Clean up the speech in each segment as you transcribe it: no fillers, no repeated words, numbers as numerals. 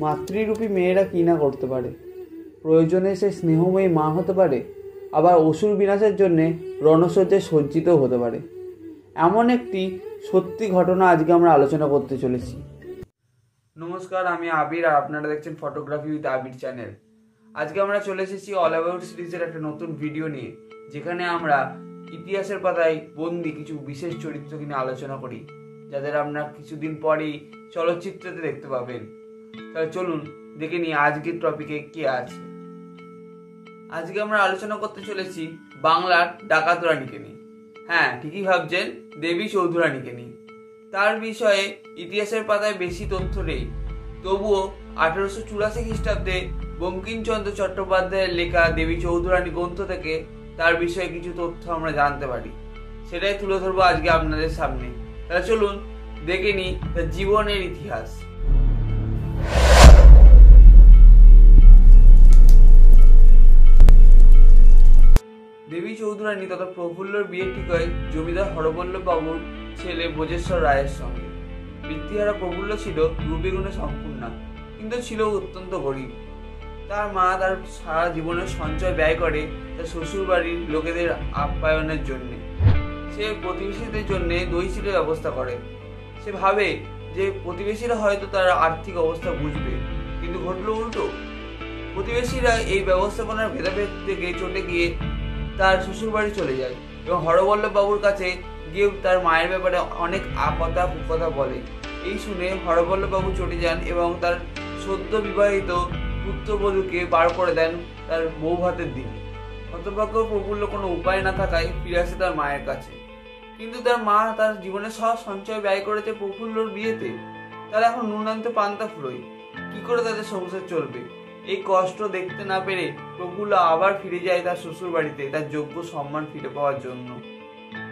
মাতৃরূপী মেয়েরা কী না করতে পারে। প্রয়োজনে সে স্নেহময়ী মা হতে পারে, আবার অসুর বিনাশের জন্যে রণসজ্জায় সজ্জিত হতে পারে। এমন একটি সত্যি ঘটনা আজকে আমরা আলোচনা করতে চলেছি। নমস্কার, আমি আবির আর আপনারা দেখছেন ফটোগ্রাফি উইথ আবির চ্যানেল। আজকে আমরা চলে এসেছি অল অ্যাবাউট সিরিজের একটা নতুন ভিডিও নিয়ে, যেখানে আমরা ইতিহাসের পাতায় বন্দি কিছু বিশেষ চরিত্রকে নিয়ে আলোচনা করি, যাদের আমরা কিছুদিন পরেই চলচ্চিত্রতে দেখতে পাবেন। তাহলে চলুন দেখে নিই আজকের টপিকে কে আছে। আজকে আমরা আলোচনা করতে চলেছি বাংলার ডাকাত রানীকে নিয়ে। হ্যাঁ, ঠিকই ভাবছেন, দেবী চৌধুরানীকে নিয়ে। তার বিষয়ে ইতিহাসের পাতায় বেশি তথ্য নেই, তবুও 1884 খ্রিস্টাব্দে বঙ্কিমচন্দ্র চট্টোপাধ্যায়ের লেখা দেবী চৌধুরানী গ্রন্থ থেকে তার বিষয়ে কিছু তথ্য আমরা জানতে পারি। সেটাই তুলে ধরবো আজকে আপনাদের সামনে। তাহলে চলুন দেখে নিই তার জীবনের ইতিহাস। দেবী চৌধুরানী তথা প্রফুল্লর বিয়ে ঠিক হয় জমিদার হরবল্লভ বাবুর ছেলে ভোজেশ্বর রায়ের সঙ্গে। বৃত্তিহারা প্রফুল্ল ছিল রূপে-গুণে সম্পূর্ণা, কিন্তু ছিল অত্যন্ত গরিব। তার মা তার সারা জীবনের সঞ্চয় ব্যয় করে তার শ্বশুর বাড়ির লোকেদের আপ্যায়নের জন্য। সে প্রতিবেশীদের জন্য দই চিড়ের ব্যবস্থা করে। সে ভাবে যে প্রতিবেশীরা হয়তো তার আর্থিক অবস্থা বুঝবে, কিন্তু ঘটল উল্টো। প্রতিবেশীরা এই ব্যবস্থাপনার ভেদাভেদ থেকে চটে গিয়ে তার শ্বশুর বাড়ি চলে যায় এবং হরবল্লভ বাবুর কাছে গিয়ে তার মায়ের ব্যাপারে অনেক আপতা কুকথা বলে। এই শুনে হরবল্লভ বাবু চটে যান এবং তার সদ্য বিবাহিত পুত্রবধূকে বার করে দেন তার বউ ভাতের দিনে। হতভাগ্য প্রফুল্ল কোনো উপায় না থাকায় ফিরে আসে তার মায়ের কাছে, কিন্তু তার মা তার জীবনে সব সঞ্চয় ব্যয় করেছে প্রফুল্লর বিয়েতে। তারা এখন নুন আনতে পান্তা ফুরোয়, কি করে তাদের সংসার চলবে? এই কষ্ট দেখতে না পেরে প্রফুল্ল আবার ফিরে যায় তার শ্বশুর বাড়িতে তার যোগ্য সম্মান ফিরে পাওয়ার জন্য,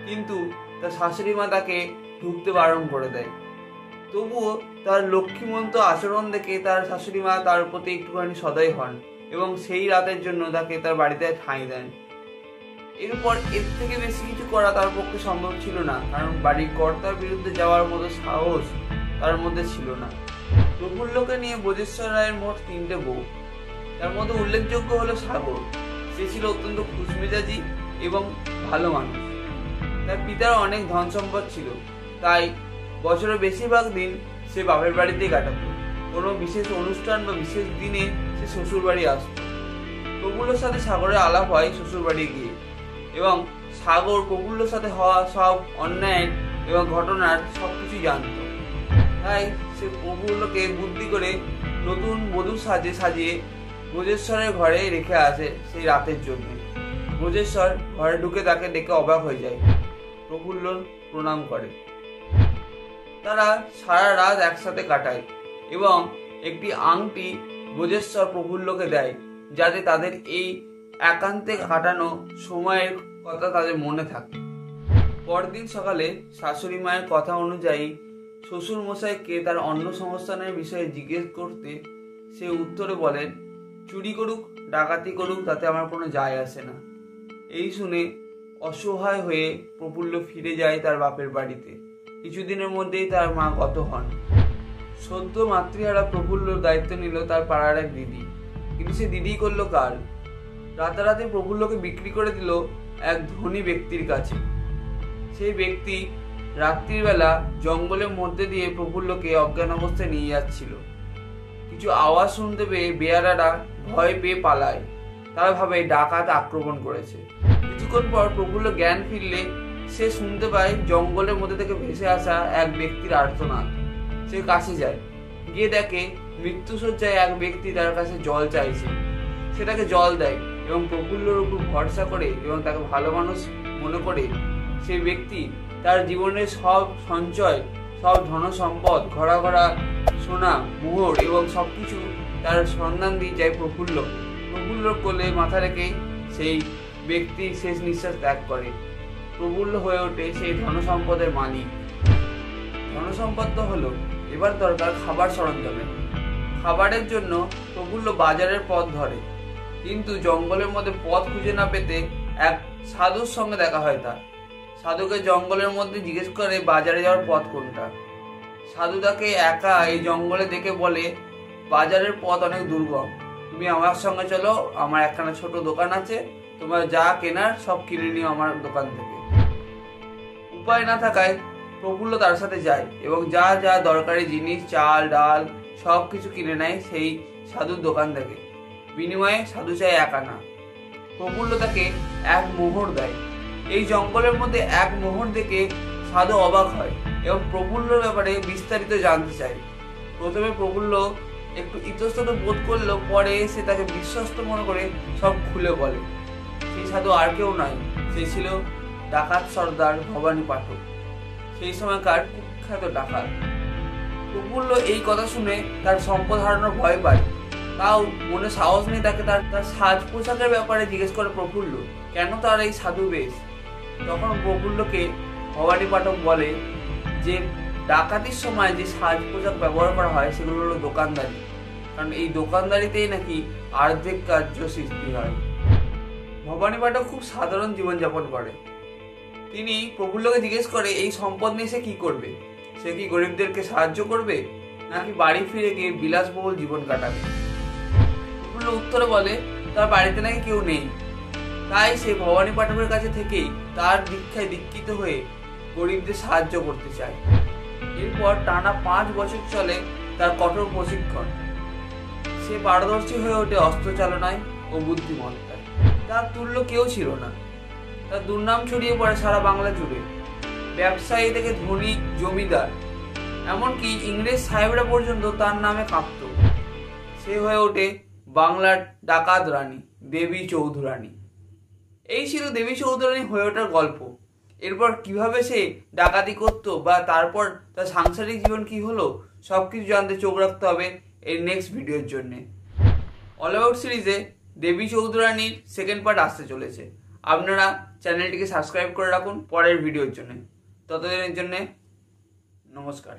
কিন্তু তার শাশুড়ি মা তাকে ঢুকতে বারণ করে দেয়। তবুও তার লক্ষ্মীমন্ত আচরণ দেখে তার শাশুড়ি মা তার প্রতি একটুখানি সদয় হন এবং সেই রাতের জন্য তাকে তার বাড়িতে ঠাঁই দেন। এরপর এর থেকে বেশি কিছু করা তার পক্ষে সম্ভব ছিল না, কারণ বাড়ির কর্তার বিরুদ্ধে যাওয়ার মতো সাহস তার মধ্যে ছিল না। প্রফুল্লকে নিয়ে ভোজেশ্বর রায়ের মোট 3টে বউ। তার মধ্যে উল্লেখযোগ্য হলো সাগর। সে ছিল অত্যন্ত খুশমেজাজি এবং ভালো মানুষ। তার পিতার অনেক ধন সম্পদ ছিল, তাই বছরের বেশিরভাগ দিন সে বাপের বাড়িতেই কাটাতো। কোনো বিশেষ অনুষ্ঠান বা বিশেষ দিনে সে শ্বশুর বাড়ি আসত। প্রফুল্লর সাথে সাগরের আলাপ হয় শ্বশুর বাড়ি গিয়ে, এবং সাগর প্রফুল্লর সাথে হওয়া সব অন্যায় এবং ঘটনার সবকিছু জানত। তাই সে প্রফুল্লকে বুদ্ধি করে নতুন বধূ সাজিয়ে ভোজেশ্বরের ঘরে রেখে আসে সেই রাতের জন্য। ভোজেশ্বর ঘরে ঢুকে তাকে দেখে অবাক হয়ে যায়, প্রফুল্ল প্রণাম করে। তারা সারা রাত একসাথে কাটায় এবং একটি আংটি ভোজেশ্বর প্রফুল্লকে দেয়, যাতে তাদের এই একান্তে কাটানো সময়ের কথা তাদের মনে থাকে। পরদিন সকালে শাশুড়ি মায়ের কথা অনুযায়ী শ্বশুর মশাইকে তার অন্ন সংস্থানের বিষয়ে জিজ্ঞেস করতে সে উত্তরে বলেন, চুরি করুক ডাকাতি করুক তাতে আমার কোনো যায় আসে না। এই শুনে অসহায় হয়ে প্রফুল্ল ফিরে যায় তার বাপের বাড়িতে। কিছুদিনের মধ্যেই তার মা গত হন। সদ্য মাতৃহারা প্রফুল্লর দায়িত্ব নিল তার পাড়ার এক দিদি, কিন্তু সে দিদি করলো কার? রাতারাতি প্রফুল্লকে বিক্রি করে দিল এক ধনী ব্যক্তির কাছে। সেই ব্যক্তি রাত্রির বেলা জঙ্গলের মধ্যে দিয়ে প্রফুল্লকে অজ্ঞান অবস্থায় নিয়ে যাচ্ছিল। কিছু আওয়াজ শুনতে পেয়ে বেয়ারারা ভয় পেয়ে পালায়। তারা ভাবে ডাকাত আক্রমণ করেছে। কিছুক্ষণ পর প্রফুল্ল জ্ঞান ফিরলে সে শুনতে পায় জঙ্গলের মধ্যে থেকে ভেসে আসা এক ব্যক্তির আর্তনাদ। সে কাছে যায়, গিয়ে দেখে মৃত্যুশয্যায় এক ব্যক্তি তার কাছে জল চাইছে। সেটাকে জল দেয় এবং প্রফুল্লর উপর ভরসা করে এবং তাকে ভালো মানুষ মনে করে সেই ব্যক্তি তার জীবনের সব সঞ্চয়, সব ধন সম্পদ, ঘোরা ঘোরা সোনা মোহর এবং সবকিছু তার সন্ধান দিয়ে যায় প্রফুল্লর কোলে মাথা রেখে সেই ব্যক্তি শেষ নিঃশ্বাস ত্যাগ করে। প্রফুল্ল হয়ে ওঠে সেই ধন সম্পদের মালিক। ধন সম্পদ তো হলো, এবার দরকার খাবার সরঞ্জামের। খাবারের জন্য প্রফুল্ল বাজারের পথ ধরে, কিন্তু জঙ্গলের মধ্যে পথ খুঁজে না পেতে এক সাধুর সঙ্গে দেখা হয় তার। সাধুকে জঙ্গলের মধ্যে জিজ্ঞেস করে বাজারে যাওয়ার পথ কোনটা। সাধু তাকে একা এই জঙ্গলে দেখে বলে, বাজারের পথ অনেক দুর্গম। তুমি আমার সঙ্গে চলো, আমার একখানা ছোট দোকান আছে, তোমার যা কেনার সব কিনে নিও আমার দোকান থেকে। উপায় না থাকায় প্রফুল্ল তার সাথে যায় এবং যা যা দরকারি জিনিস, চাল ডাল সব কিছু কিনে নেয় সেই সাধুর দোকান থেকে। বিনিময়ে সাধু চায় 1 আনা। প্রফুল্ল তাকে 1 মোহর দেয়। এই জঙ্গলের মধ্যে 1 মোহর দেখে সাধু অবাক হয় এবং প্রফুল্লর ব্যাপারে বিস্তারিত জানতে চায়। প্রথমে প্রফুল্ল একটু ইতস্তত বোধ করলেও পরে সে তাকে বিশ্বস্ত মনে করে সব খুলে বলে। সেই সাধু আর কেউ নয়, সে ছিল ডাকাত সর্দার ভবানী পাঠক, সেই সময়কার কুখ্যাত ডাকাত। প্রফুল্ল এই কথা শুনে তার সম্পদ হারানোর ভয় পায়, তাও মনে সাহস নেই তাকে তার সাজ পোশাকের ব্যাপারে জিজ্ঞেস করে প্রফুল্ল কেন তার এই সাধু বেশ। তখন প্রফুল্লকে ভবানী পাঠক বলে যে ডাকাতির সময় যে সাজ পোশাক ব্যবহার করা হয় সেগুলো হলো দোকানদারি, কারণ এই দোকানদারিতেই নাকি অর্ধেক কার্য সৃষ্টি হয়। ভবানী পাঠক খুব সাধারণ জীবনযাপন করে। তিনি প্রফুল্লকে জিজ্ঞেস করে এই সম্পদ নিয়ে সে কি করবে, সে কি গরিবদেরকে সাহায্য করবে নাকি বাড়ি ফিরে গিয়ে বিলাসবহুল জীবন কাটাবে। প্রফুল্ল উত্তরে বলে তার বাড়িতে নাকি কেউ নেই, তাই সে ভবানী পাঠকের কাছে থেকেই তার দীক্ষায় দীক্ষিত হয়ে গরিবদের সাহায্য করতে চায়। এরপর টানা 5 বছর চলে তার কঠোর প্রশিক্ষণ। সে পারদর্শী হয়ে ওঠে অস্ত্র চালনায় ও বুদ্ধিমত্তায়। তার তুল্য কেউ ছিল না। তার দুর্নাম ছড়িয়ে পড়ে সারা বাংলা জুড়ে। ব্যবসায়ী থেকে ধনী জমিদার, এমনকি ইংরেজ সাহেবরা পর্যন্ত তার নামে কাঁপত। সে হয়ে ওঠে বাংলার ডাকাত রানী দেবী চৌধুরানী। এই ছিল দেবী চৌধুরানী হয়ে ওঠার গল্প। এরপর কিভাবে সে ডাকাতি করত বা তারপর তার সাংসারিক জীবন কি হলো সবকিছু জানতে চোখ রাখতে হবে এই নেক্সট ভিডিওর জন্য। অল অ্যাবাউট সিরিজে দেবী চৌধুরানীর সেকেন্ড পার্ট আসতে চলেছে। আপনারা চ্যানেলটিকে সাবস্ক্রাইব করে রাখুন পরের ভিডিওর জন্য। ততদিনের জন্য নমস্কার।